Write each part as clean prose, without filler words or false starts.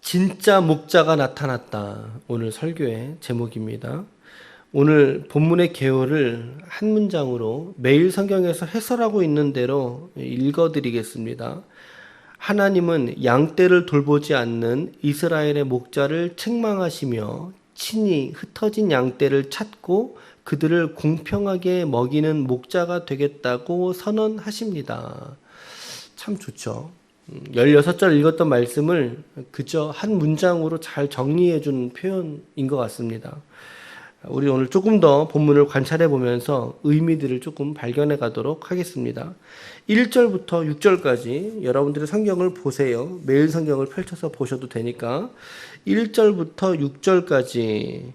진짜 목자가 나타났다. 오늘 설교의 제목입니다. 오늘 본문의 개요를 한 문장으로 매일 성경에서 해설하고 있는 대로 읽어드리겠습니다. 하나님은 양떼를 돌보지 않는 이스라엘의 목자를 책망하시며 친히 흩어진 양떼를 찾고 그들을 공평하게 먹이는 목자가 되겠다고 선언하십니다. 참 좋죠. 16절 읽었던 말씀을 그저 한 문장으로 잘 정리해 준 표현인 것 같습니다. 우리 오늘 조금 더 본문을 관찰해 보면서 의미들을 조금 발견해 가도록 하겠습니다. 1절부터 6절까지 여러분들의 성경을 보세요. 매일 성경을 펼쳐서 보셔도 되니까 1절부터 6절까지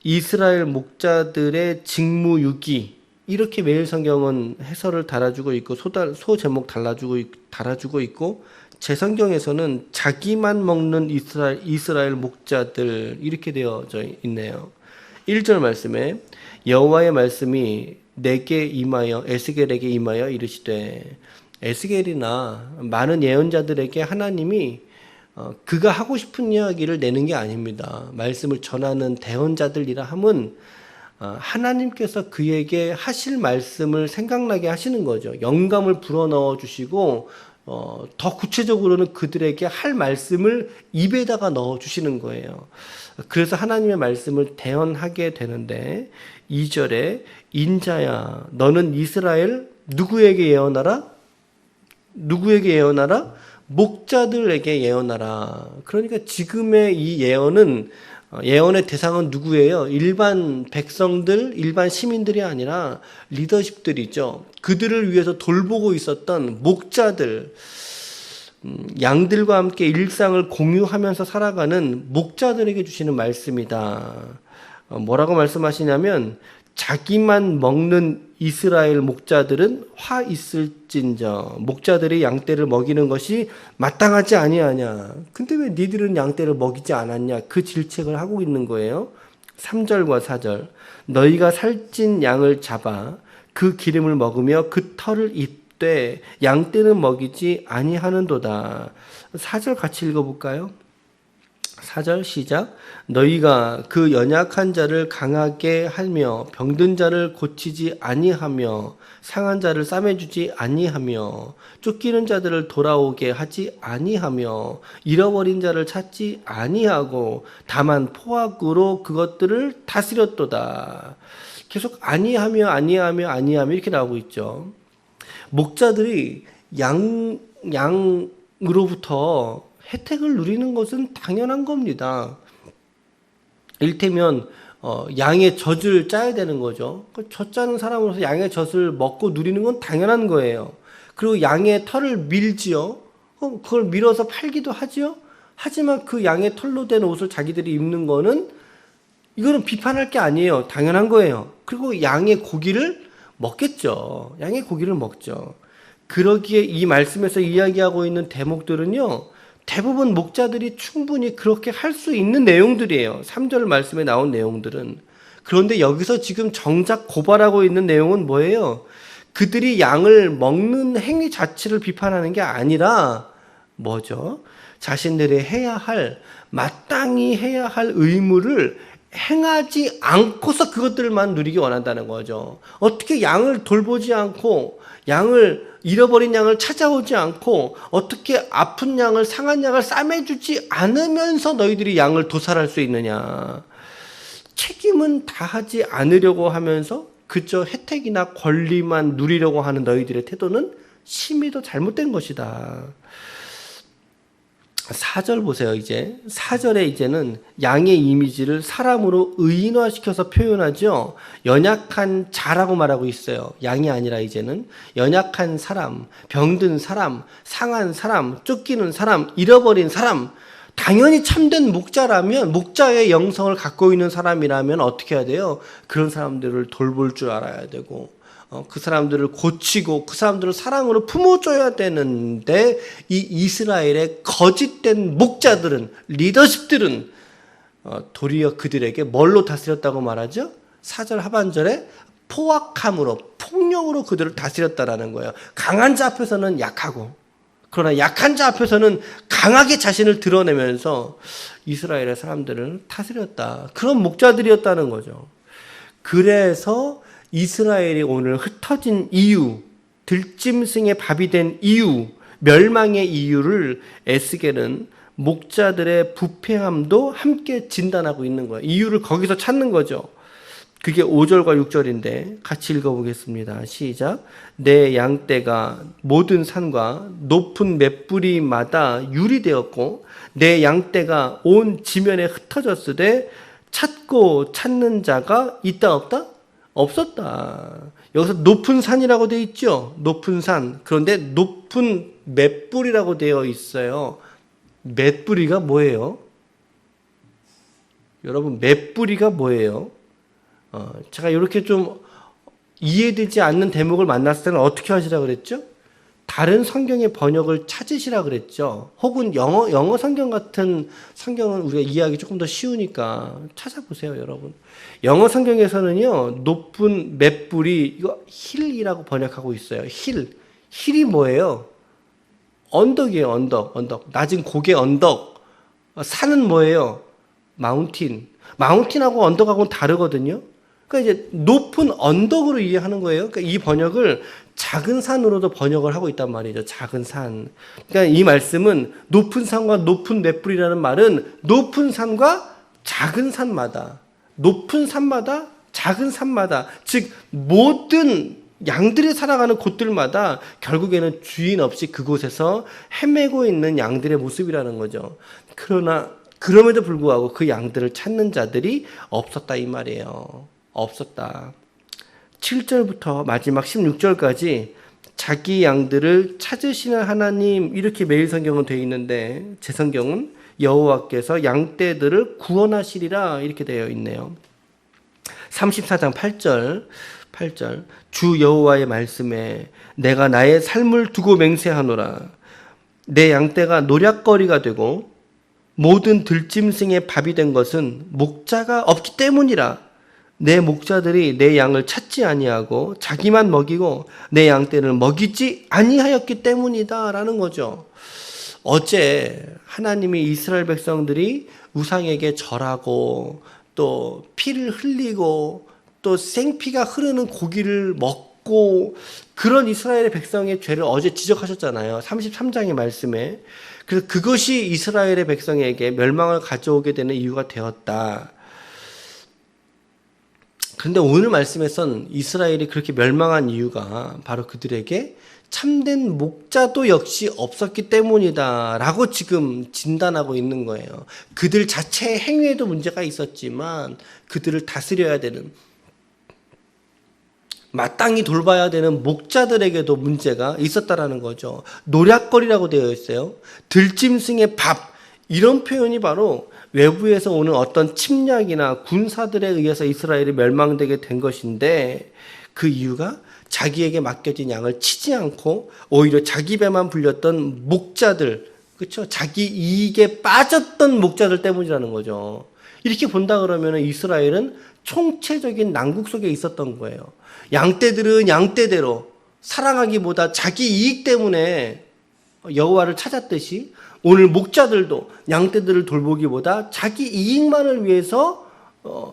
이스라엘 목자들의 직무유기, 이렇게 매일 성경은 해설을 달아주고 있고 소 제목 달아주고 있고 제 성경에서는 자기만 먹는 이스라엘 목자들 이렇게 되어져 있네요. 1절 말씀에 여호와의 말씀이 내게 임하여 에스겔에게 임하여 이르시되, 에스겔이나 많은 예언자들에게 하나님이 그가 하고 싶은 이야기를 내는 게 아닙니다. 말씀을 전하는 대언자들이라 함은 하나님께서 그에게 하실 말씀을 생각나게 하시는 거죠. 영감을 불어넣어 주시고 더 구체적으로는 그들에게 할 말씀을 입에다가 넣어 주시는 거예요. 그래서 하나님의 말씀을 대언하게 되는데 2절에 인자야 너는 이스라엘 누구에게 예언하라? 누구에게 예언하라? 목자들에게 예언하라. 그러니까 지금의 이 예언의 대상은 누구예요? 일반 백성들, 일반 시민들이 아니라 리더십들이죠. 그들을 위해서 돌보고 있었던 목자들, 양들과 함께 일상을 공유하면서 살아가는 목자들에게 주시는 말씀이다. 뭐라고 말씀하시냐면 자기만 먹는 이스라엘 목자들은 화 있을진저, 목자들이 양떼를 먹이는 것이 마땅하지 아니하냐. 근데 왜 니들은 양떼를 먹이지 않았냐. 그 질책을 하고 있는 거예요. 3절과 4절 너희가 살찐 양을 잡아 그 기름을 먹으며 그 털을 입되 양떼는 먹이지 아니하는도다. 4절 같이 읽어볼까요? 4절 시작. 너희가 그 연약한 자를 강하게 하며 병든 자를 고치지 아니하며 상한 자를 싸매주지 아니하며 쫓기는 자들을 돌아오게 하지 아니하며 잃어버린 자를 찾지 아니하고 다만 포악으로 그것들을 다스렸도다. 계속 아니하며 이렇게 나오고 있죠. 목자들이 양으로부터 혜택을 누리는 것은 당연한 겁니다. 일테면 양의 젖을 짜야 되는 거죠. 젖 짜는 사람으로서 양의 젖을 먹고 누리는 건 당연한 거예요. 그리고 양의 털을 밀지요. 그걸 밀어서 팔기도 하지요. 하지만 그 양의 털로 된 옷을 자기들이 입는 거는 이거는 비판할 게 아니에요. 당연한 거예요. 그리고 양의 고기를 먹겠죠. 양의 고기를 먹죠. 그러기에 이 말씀에서 이야기하고 있는 대목들은요, 대부분 목자들이 충분히 그렇게 할 수 있는 내용들이에요. 3절 말씀에 나온 내용들은. 그런데 여기서 지금 정작 고발하고 있는 내용은 뭐예요? 그들이 양을 먹는 행위 자체를 비판하는 게 아니라 뭐죠? 자신들이 마땅히 해야 할 의무를 행하지 않고서 그것들만 누리기 원한다는 거죠. 어떻게 양을 돌보지 않고 잃어버린 양을 찾아오지 않고 어떻게 아픈 양을 상한 양을 싸매주지 않으면서 너희들이 양을 도살할 수 있느냐. 책임은 다하지 않으려고 하면서 그저 혜택이나 권리만 누리려고 하는 너희들의 태도는 심히도 잘못된 것이다. 4절 보세요. 이제 4절에 이제는 양의 이미지를 사람으로 의인화시켜서 표현하죠. 연약한 자라고 말하고 있어요. 양이 아니라 이제는 연약한 사람, 병든 사람, 상한 사람, 쫓기는 사람, 잃어버린 사람. 당연히 참된 목자라면, 목자의 영성을 갖고 있는 사람이라면 어떻게 해야 돼요? 그런 사람들을 돌볼 줄 알아야 되고 그 사람들을 고치고 그 사람들을 사랑으로 품어줘야 되는데, 이 이스라엘의 거짓된 목자들은, 리더십들은 도리어 그들에게 뭘로 다스렸다고 말하죠? 4절 하반절에 포악함으로, 폭력으로 그들을 다스렸다라는 거예요. 강한 자 앞에서는 약하고, 그러나 약한 자 앞에서는 강하게 자신을 드러내면서 이스라엘의 사람들을 다스렸다. 그런 목자들이었다는 거죠. 그래서 이스라엘이 오늘 흩어진 이유, 들짐승의 밥이 된 이유, 멸망의 이유를 에스겔은 목자들의 부패함도 함께 진단하고 있는 거예요. 이유를 거기서 찾는 거죠. 그게 5절과 6절인데 같이 읽어보겠습니다. 시작. 내 양떼가 모든 산과 높은 맷뿌리마다 유리되었고 내 양떼가 온 지면에 흩어졌으되 찾고 찾는 자가 있다 없다? 없었다. 여기서 높은 산이라고 되어 있죠. 높은 산. 그런데 높은 맷뿌리라고 되어 있어요. 맷뿌리가 뭐예요? 여러분, 맷뿌리가 뭐예요? 제가 이렇게 좀 이해되지 않는 대목을 만났을 때는 어떻게 하시라 그랬죠? 다른 성경의 번역을 찾으시라 그랬죠. 혹은 영어 성경 같은 성경은 우리가 이해하기 조금 더 쉬우니까 찾아보세요, 여러분. 영어 성경에서는요, 높은 맷불이 이거 힐이라고 번역하고 있어요. 힐이 뭐예요? 언덕이에요, 언덕. 낮은 고개 언덕. 산은 뭐예요? 마운틴하고 언덕하고는 다르거든요. 그러니까 이제 높은 언덕으로 이해하는 거예요. 그러니까 이 번역을 작은 산으로도 번역을 하고 있단 말이죠. 작은 산. 그러니까 이 말씀은 높은 산과 높은 맷불이라는 말은 높은 산과 작은 산마다, 높은 산마다 작은 산마다, 즉 모든 양들이 살아가는 곳들마다 결국에는 주인 없이 그곳에서 헤매고 있는 양들의 모습이라는 거죠. 그럼에도 불구하고 그 양들을 찾는 자들이 없었다 이 말이에요. 없었다. 7절부터 마지막 16절까지 자기 양들을 찾으시는 하나님, 이렇게 매일 성경은 되어 있는데 제 성경은 여호와께서 양떼들을 구원하시리라 이렇게 되어 있네요. 34장 8절 주 여호와의 말씀에 내가 나의 삶을 두고 맹세하노라. 내 양떼가 노략거리가 되고 모든 들짐승의 밥이 된 것은 목자가 없기 때문이라. 내 목자들이 내 양을 찾지 아니하고 자기만 먹이고 내 양떼를 먹이지 아니하였기 때문이다 라는 거죠. 어제 하나님이 이스라엘 백성들이 우상에게 절하고 또 피를 흘리고 또 생피가 흐르는 고기를 먹고 그런 이스라엘의 백성의 죄를 어제 지적하셨잖아요. 33장의 말씀에. 그래서 그것이 이스라엘의 백성에게 멸망을 가져오게 되는 이유가 되었다. 그런데 오늘 말씀에선 이스라엘이 그렇게 멸망한 이유가 바로 그들에게 참된 목자도 역시 없었기 때문이다 라고 지금 진단하고 있는 거예요. 그들 자체의 행위에도 문제가 있었지만 그들을 다스려야 되는, 마땅히 돌봐야 되는 목자들에게도 문제가 있었다라는 거죠. 노략거리라고 되어 있어요. 들짐승의 밥, 이런 표현이 바로 외부에서 오는 어떤 침략이나 군사들에 의해서 이스라엘이 멸망되게 된 것인데 그 이유가 자기에게 맡겨진 양을 치지 않고 오히려 자기 배만 불렸던 목자들, 그렇죠? 자기 이익에 빠졌던 목자들 때문이라는 거죠. 이렇게 본다 그러면 이스라엘은 총체적인 난국 속에 있었던 거예요. 양떼들은 양떼대로 사랑하기보다 자기 이익 때문에 여호와를 찾았듯이 오늘 목자들도 양떼들을 돌보기보다 자기 이익만을 위해서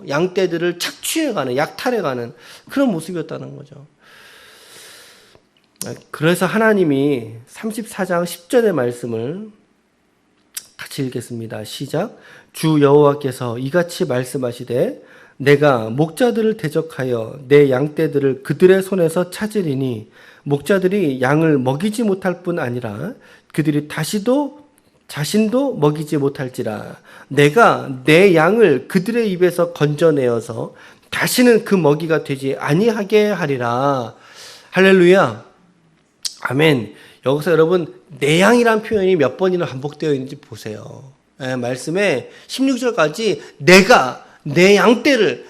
양떼들을 착취해가는, 약탈해가는 그런 모습이었다는 거죠. 그래서 하나님이 34장 10절의 말씀을 같이 읽겠습니다. 시작. 주 여호와께서 이같이 말씀하시되 내가 목자들을 대적하여 내 양떼들을 그들의 손에서 찾으리니 목자들이 양을 먹이지 못할 뿐 아니라 그들이 자신도 먹이지 못할지라. 내가 내 양을 그들의 입에서 건져내어서 다시는 그 먹이가 되지 아니하게 하리라. 할렐루야. 아멘. 여기서 여러분 내 양이란 표현이 몇 번이나 반복되어 있는지 보세요. 말씀에 16절까지 내가 내 양떼를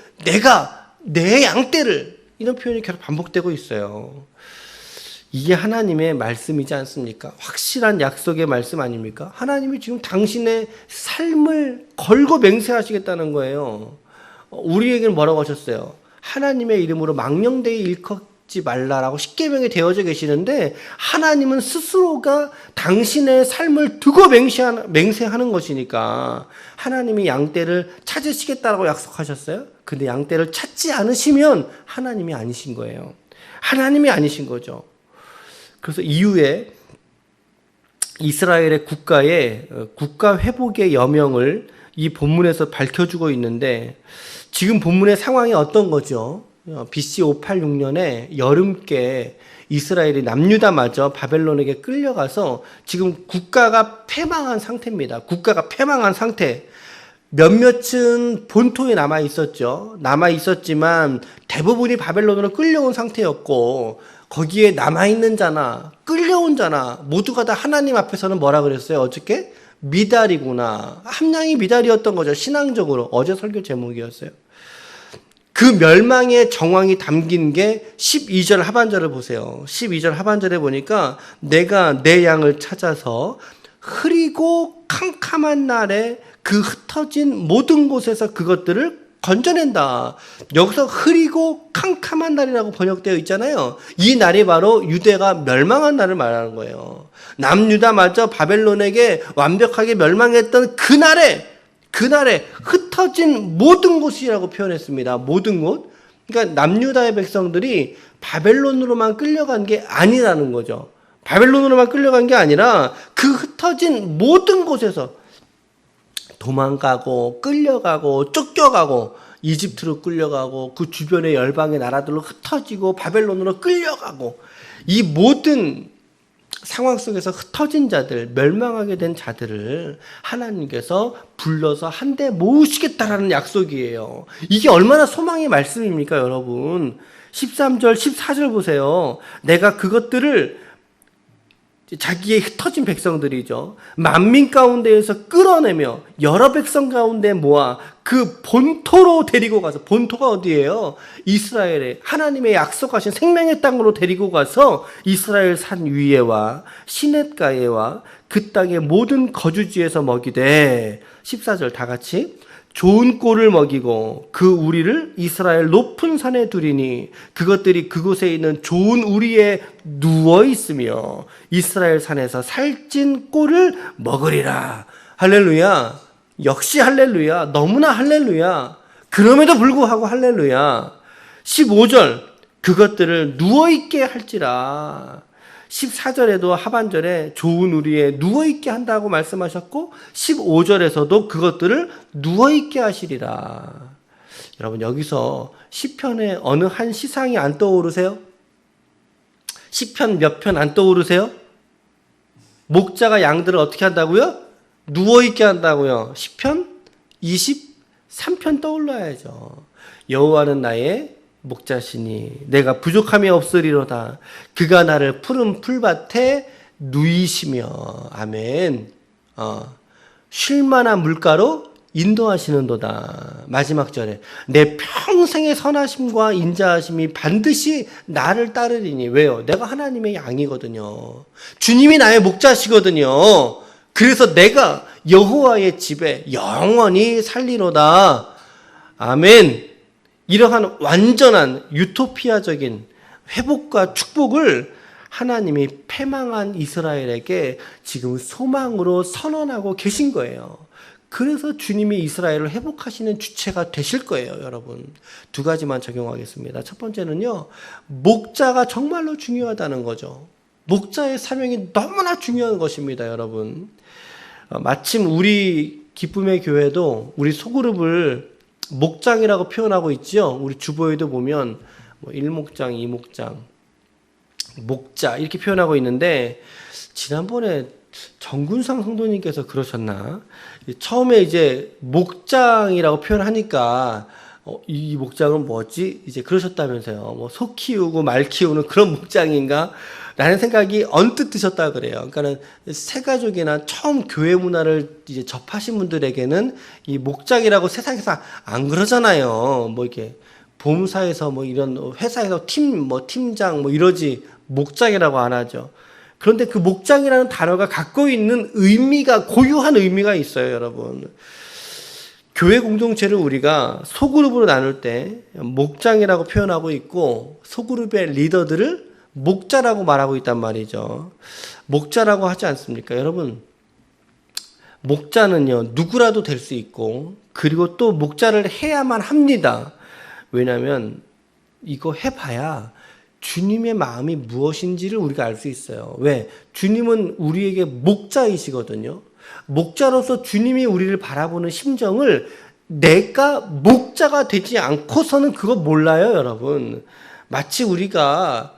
이런 표현이 계속 반복되고 있어요. 이게 하나님의 말씀이지 않습니까? 확실한 약속의 말씀 아닙니까? 하나님이 지금 당신의 삶을 걸고 맹세하시겠다는 거예요. 우리에게는 뭐라고 하셨어요? 하나님의 이름으로 망령되이 죽지 말라라고 십계명이 되어져 계시는데 하나님은 스스로가 당신의 삶을 두고 맹세하는 것이니까 하나님이 양떼를 찾으시겠다라고 약속하셨어요. 근데 양떼를 찾지 않으시면 하나님이 아니신 거예요. 하나님이 아니신 거죠. 그래서 이후에 이스라엘의 국가 회복의 여명을 이 본문에서 밝혀주고 있는데 지금 본문의 상황이 어떤 거죠? BC 586년에 여름께 이스라엘이 남유다마저 바벨론에게 끌려가서 지금 국가가 패망한 상태입니다. 국가가 패망한 상태. 몇몇은 본토에 남아 있었죠. 남아 있었지만 대부분이 바벨론으로 끌려온 상태였고 거기에 남아 있는 자나 끌려온 자나 모두가 다 하나님 앞에서는 뭐라 그랬어요? 어저께 미달이구나. 함량이 미달이었던 거죠. 신앙적으로 어제 설교 제목이었어요. 그 멸망의 정황이 담긴 게 12절 하반절을 보세요. 12절 하반절에 보니까 내가 내 양을 찾아서 흐리고 캄캄한 날에 그 흩어진 모든 곳에서 그것들을 건져낸다. 여기서 흐리고 캄캄한 날이라고 번역되어 있잖아요. 이 날이 바로 유대가 멸망한 날을 말하는 거예요. 남유다마저 바벨론에게 완벽하게 멸망했던 그날에 흩어진 모든 곳이라고 표현했습니다. 모든 곳. 그러니까 남유다의 백성들이 바벨론으로만 끌려간 게 아니라는 거죠. 바벨론으로만 끌려간 게 아니라 그 흩어진 모든 곳에서 도망가고 끌려가고 쫓겨가고 이집트로 끌려가고 그 주변의 열방의 나라들로 흩어지고 바벨론으로 끌려가고 이 모든 상황 속에서 흩어진 자들, 멸망하게 된 자들을 하나님께서 불러서 한데 모으시겠다라는 약속이에요. 이게 얼마나 소망의 말씀입니까, 여러분? 13절, 14절 보세요. 내가 그것들을 자기의 흩어진 백성들이죠. 만민 가운데에서 끌어내며 여러 백성 가운데 모아 그 본토로 데리고 가서, 본토가 어디예요? 이스라엘에 하나님의 약속하신 생명의 땅으로 데리고 가서 이스라엘 산 위에와 시냇가에와 그 땅의 모든 거주지에서 먹이되 14절 다 같이 좋은 꼴을 먹이고 그 우리를 이스라엘 높은 산에 두리니 그것들이 그곳에 있는 좋은 우리에 누워 있으며 이스라엘 산에서 살찐 꼴을 먹으리라. 할렐루야. 역시 할렐루야. 너무나 할렐루야. 그럼에도 불구하고 할렐루야. 15절 그것들을 누워있게 할지라. 14절에도 하반절에 좋은 우리에 누워있게 한다고 말씀하셨고 15절에서도 그것들을 누워있게 하시리라. 여러분 여기서 시편의 어느 한 시상이 안 떠오르세요? 시편 몇 편 안 떠오르세요? 목자가 양들을 어떻게 한다고요? 누워있게 한다고요. 시편 23편 떠올라야죠. 여호와는 나의 목자시니 내가 부족함이 없으리로다. 그가 나를 푸른 풀밭에 누이시며 아멘. 쉴만한 물가로 인도하시는도다. 마지막 절에 내 평생의 선하심과 인자하심이 반드시 나를 따르리니. 왜요? 내가 하나님의 양이거든요. 주님이 나의 목자시거든요. 그래서 내가 여호와의 집에 영원히 살리로다. 아멘. 이러한 완전한 유토피아적인 회복과 축복을 하나님이 패망한 이스라엘에게 지금 소망으로 선언하고 계신 거예요. 그래서 주님이 이스라엘을 회복하시는 주체가 되실 거예요, 여러분. 두 가지만 적용하겠습니다. 첫 번째는요, 목자가 정말로 중요하다는 거죠. 목자의 사명이 너무나 중요한 것입니다, 여러분. 마침 우리 기쁨의 교회도 우리 소그룹을 목장이라고 표현하고 있죠. 우리 주보에도 보면 뭐 1목장, 2목장, 목자 이렇게 표현하고 있는데 지난번에 정군상 성도님께서 그러셨나? 처음에 이제 목장이라고 표현하니까 이 목장은 뭐지? 이제 그러셨다면서요. 뭐 소 키우고 말 키우는 그런 목장인가? 라는 생각이 언뜻 드셨다 그래요. 그러니까는 새가족이나 처음 교회 문화를 이제 접하신 분들에게는 이 목장이라고 세상에서 안 그러잖아요. 뭐 이렇게 보험사에서 뭐 이런 회사에서 팀장 뭐 이러지 목장이라고 안 하죠. 그런데 그 목장이라는 단어가 갖고 있는 의미가 고유한 의미가 있어요, 여러분. 교회 공동체를 우리가 소그룹으로 나눌 때 목장이라고 표현하고 있고 소그룹의 리더들을 목자라고 말하고 있단 말이죠. 목자라고 하지 않습니까? 여러분, 목자는요, 누구라도 될 수 있고, 그리고 또 목자를 해야만 합니다. 왜냐하면 이거 해봐야 주님의 마음이 무엇인지를 우리가 알 수 있어요. 왜? 주님은 우리에게 목자이시거든요. 목자로서 주님이 우리를 바라보는 심정을 내가 목자가 되지 않고서는 그거 몰라요, 여러분. 마치 우리가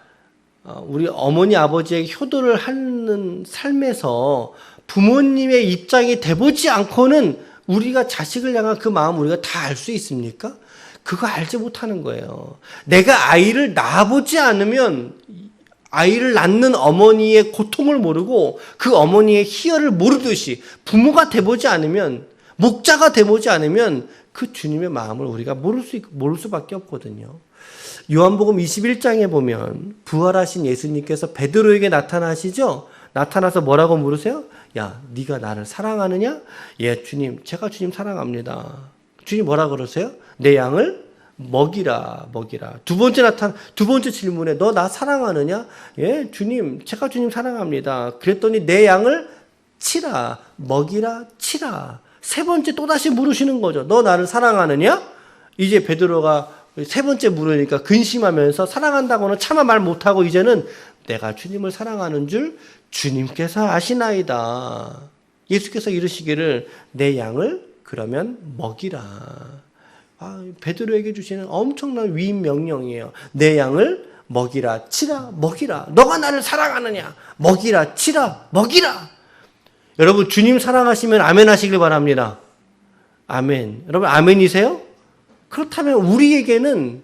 우리 어머니 아버지에게 효도를 하는 삶에서 부모님의 입장이 돼보지 않고는 우리가 자식을 향한 그 마음 우리가 다 알 수 있습니까? 그거 알지 못하는 거예요. 내가 아이를 낳아보지 않으면 아이를 낳는 어머니의 고통을 모르고 그 어머니의 희열을 모르듯이 부모가 돼보지 않으면, 목자가 돼보지 않으면 그 주님의 마음을 우리가 모를 수밖에 없거든요. 요한복음 21장에 보면 부활하신 예수님께서 베드로에게 나타나시죠? 나타나서 뭐라고 물으세요? 야, 네가 나를 사랑하느냐? 예, 주님, 제가 주님 사랑합니다. 주님 뭐라 그러세요? 내 양을 먹이라. 두 번째 질문에 너 나 사랑하느냐? 예, 주님, 제가 주님 사랑합니다. 그랬더니 내 양을 치라. 먹이라, 치라. 세 번째 또다시 물으시는 거죠. 너 나를 사랑하느냐? 이제 베드로가 세 번째 물으니까 근심하면서 사랑한다고는 차마 말 못하고 이제는 내가 주님을 사랑하는 줄 주님께서 아시나이다. 예수께서 이르시기를 내 양을 그러면 먹이라. 베드로에게 주시는 엄청난 위임 명령이에요. 내 양을 먹이라, 치라, 먹이라. 너가 나를 사랑하느냐? 먹이라, 치라, 먹이라. 여러분, 주님 사랑하시면 아멘 하시길 바랍니다. 아멘. 여러분, 아멘이세요? 그렇다면 우리에게는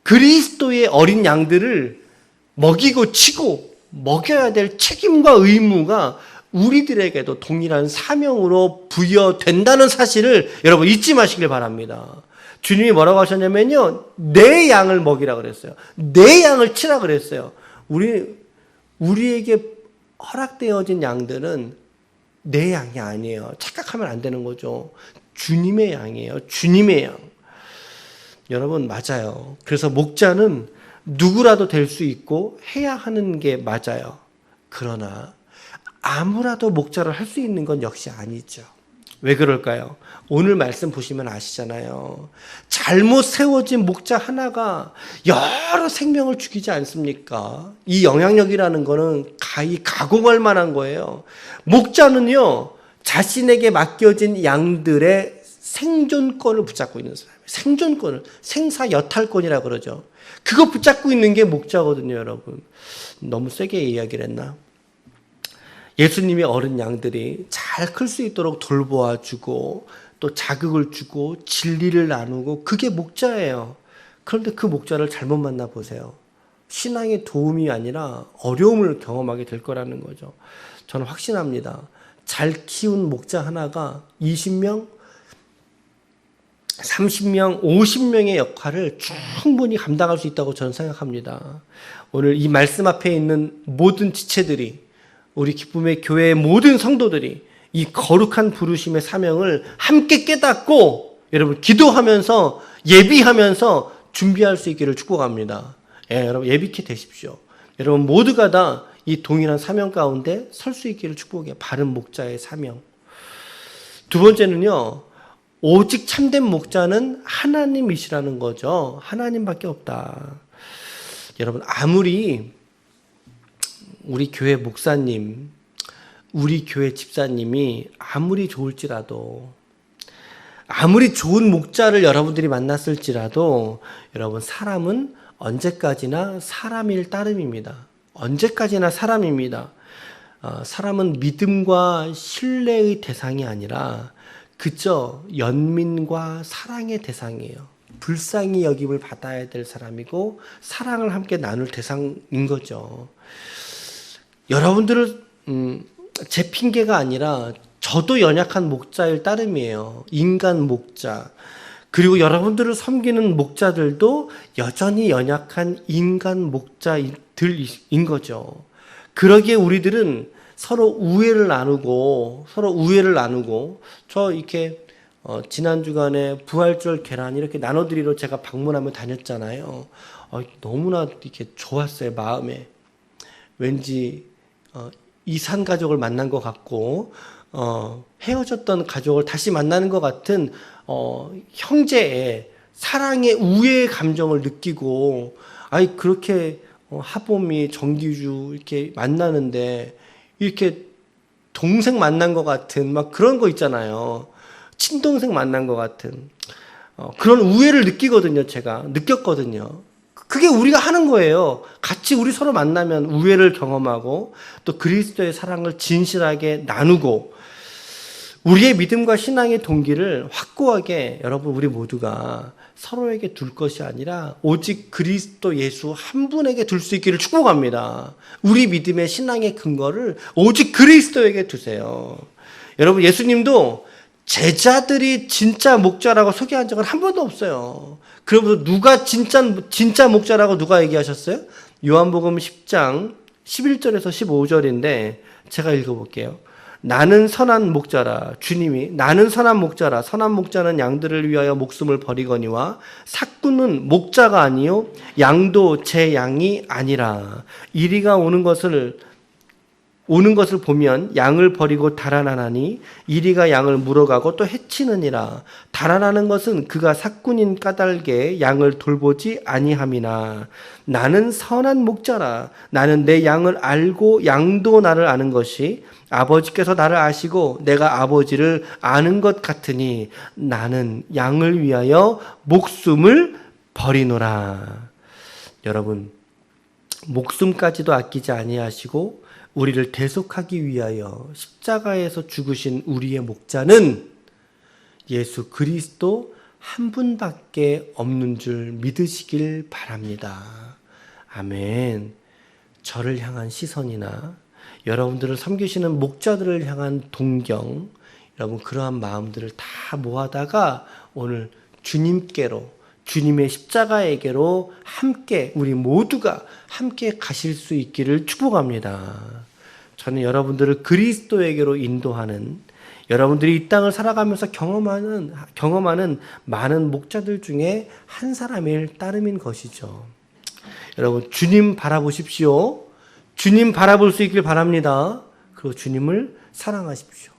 그리스도의 어린 양들을 먹이고 치고 먹여야 될 책임과 의무가 우리들에게도 동일한 사명으로 부여된다는 사실을 여러분 잊지 마시길 바랍니다. 주님이 뭐라고 하셨냐면요, 내 양을 먹이라 그랬어요. 내 양을 치라 그랬어요. 우리에게 허락되어진 양들은 내 양이 아니에요. 착각하면 안 되는 거죠. 주님의 양이에요. 주님의 양. 여러분, 맞아요. 그래서 목자는 누구라도 될 수 있고 해야 하는 게 맞아요. 그러나 아무라도 목자를 할 수 있는 건 역시 아니죠. 왜 그럴까요? 오늘 말씀 보시면 아시잖아요. 잘못 세워진 목자 하나가 여러 생명을 죽이지 않습니까? 이 영향력이라는 거는 가히 가공할 만한 거예요. 목자는요, 자신에게 맡겨진 양들의 생존권을 붙잡고 있는 사람이에요. 생존권을, 생사여탈권이라고 그러죠. 그거 붙잡고 있는 게 목자거든요, 여러분. 너무 세게 이야기를 했나? 예수님의 어린 양들이 잘 클 수 있도록 돌보아주고 또 자극을 주고 진리를 나누고 그게 목자예요. 그런데 그 목자를 잘못 만나보세요. 신앙의 도움이 아니라 어려움을 경험하게 될 거라는 거죠. 저는 확신합니다. 잘 키운 목자 하나가 20명, 30명, 50명의 역할을 충분히 감당할 수 있다고 저는 생각합니다. 오늘 이 말씀 앞에 있는 모든 지체들이, 우리 기쁨의 교회의 모든 성도들이 이 거룩한 부르심의 사명을 함께 깨닫고 여러분 기도하면서 예비하면서 준비할 수 있기를 축복합니다. 예, 여러분 예비케 되십시오. 여러분 모두가 다 이 동일한 사명 가운데 설 수 있기를 축복해요. 바른 목자의 사명. 두 번째는요, 오직 참된 목자는 하나님이시라는 거죠. 하나님밖에 없다. 여러분, 아무리 우리 교회 목사님, 우리 교회 집사님이 아무리 좋을지라도, 아무리 좋은 목자를 여러분들이 만났을지라도, 여러분, 사람은 언제까지나 사람일 따름입니다. 언제까지나 사람입니다. 사람은 믿음과 신뢰의 대상이 아니라 그저 연민과 사랑의 대상이에요. 불쌍히 여김을 받아야 될 사람이고 사랑을 함께 나눌 대상인 거죠. 여러분들을 제 핑계가 아니라 저도 연약한 목자일 따름이에요. 인간 목자. 그리고 여러분들을 섬기는 목자들도 여전히 연약한 인간 목자들인 거죠. 그러기에 우리들은 서로 우애를 나누고 저 이렇게 지난 주간에 부활절 계란 이렇게 나눠드리러 제가 방문하며 다녔잖아요. 너무나 이렇게 좋았어요, 마음에. 왠지 이산 가족을 만난 것 같고 헤어졌던 가족을 다시 만나는 것 같은 형제의 사랑의 우애의 감정을 느끼고, 그렇게 하범이 정기주 이렇게 만나는데 이렇게 동생 만난 것 같은 막 그런 거 있잖아요. 친동생 만난 것 같은 그런 우애를 제가 느꼈거든요. 그게 우리가 하는 거예요. 같이 우리 서로 만나면 우애를 경험하고 또 그리스도의 사랑을 진실하게 나누고, 우리의 믿음과 신앙의 동기를 확고하게 여러분 우리 모두가 서로에게 둘 것이 아니라 오직 그리스도 예수 한 분에게 둘 수 있기를 축복합니다. 우리 믿음의 신앙의 근거를 오직 그리스도에게 두세요. 여러분, 예수님도 제자들이 진짜 목자라고 소개한 적은 한 번도 없어요. 그러면서 누가 진짜 목자라고 누가 얘기하셨어요? 요한복음 10장 11절에서 15절인데 제가 읽어볼게요. 나는 선한 목자라. 주님이 나는 선한 목자라. 선한 목자는 양들을 위하여 목숨을 버리거니와 삭구는 목자가 아니요 양도 제 양이 아니라. 이리가 오는 것을 보면 양을 버리고 달아나나니 이리가 양을 물어가고 또 해치느니라. 달아나는 것은 그가 삭군인 까닭에 양을 돌보지 아니함이나. 나는 선한 목자라. 나는 내 양을 알고 양도 나를 아는 것이 아버지께서 나를 아시고 내가 아버지를 아는 것 같으니 나는 양을 위하여 목숨을 버리노라. 여러분, 목숨까지도 아끼지 아니하시고 우리를 대속하기 위하여 십자가에서 죽으신 우리의 목자는 예수 그리스도 한 분밖에 없는 줄 믿으시길 바랍니다. 아멘. 저를 향한 시선이나 여러분들을 섬기시는 목자들을 향한 동경, 여러분 그러한 마음들을 다 모아다가 오늘 주님께로, 주님의 십자가에게로 함께 우리 모두가 함께 가실 수 있기를 축복합니다. 저는 여러분들을 그리스도에게로 인도하는, 여러분들이 이 땅을 살아가면서 경험하는 많은 목자들 중에 한 사람일 따름인 것이죠. 여러분, 주님 바라보십시오. 주님 바라볼 수 있길 바랍니다. 그리고 주님을 사랑하십시오.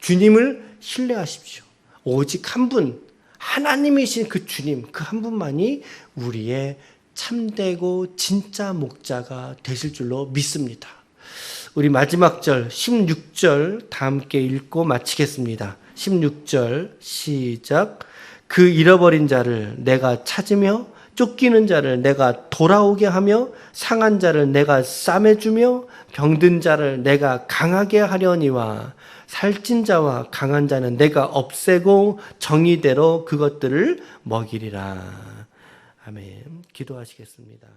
주님을 신뢰하십시오. 오직 한 분, 하나님이신 그 주님, 그 한 분만이 우리의 참되고 진짜 목자가 되실 줄로 믿습니다. 우리 마지막 절 16절 다 함께 읽고 마치겠습니다. 16절 시작. 그 잃어버린 자를 내가 찾으며 쫓기는 자를 내가 돌아오게 하며 상한 자를 내가 싸매주며 병든 자를 내가 강하게 하려니와 살찐 자와 강한 자는 내가 없애고 정의대로 그것들을 먹이리라. 아멘. 기도하시겠습니다.